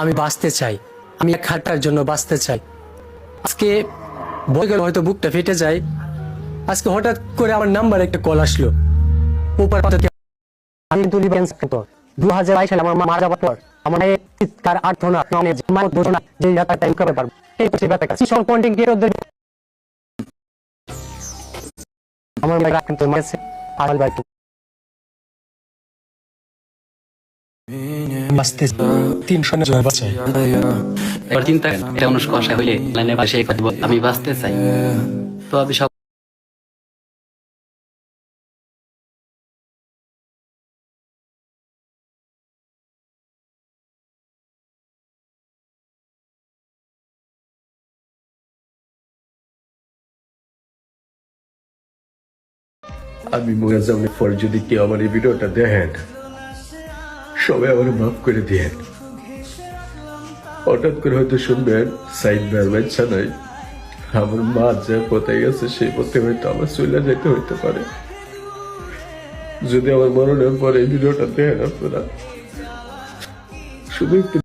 আমি বাঁচতে চাই, আমি এক হাঁটার জন্য বাঁচতে চাই। আজকে বই গেলে হয়তো বুকটা ফেটে যায়। আজকে হঠাৎ করে আমার নাম্বার একটা কল আসলো। উপর আমি কিন্তু লিভার ক্যান্সার। 2022 সালে আমার মা মারা যাওয়ার পর আমার মায়ের চিৎকার আর্তনাদ মানে ঘোষণা যে ব্যথাটা আমি করতে পারবো, এই হচ্ছে ব্যথাটা শিশু কন্টেন্ট ক্রিয়েটরদের আমার ভাই কিন্তু মারছে আর ভাই বাঁচতে 300 জন বাঁচায়। এবার চিন্তা করেন, এটা মানুষ কষা হইলে লাইনে পাশে আমি বাঁচতে চাই, তো আমি সব আমি মরে যাওয়ার পর যদি কেউ আমার এই ভিডিওটা দেখেন, সবাই আমার মাফ করে দিয়েন। হঠাৎ করে হয়তো শুনবেন সাইড ভাইয়ের বাচ্চা নাই, আমার মা যে পথে গেছে সেই পথে হয়তো আমার চলে যেতে হইতে পারে। যদি আমার মরণের পরে এই ভিডিওটা দেখেন আপনারা, শুধু একটু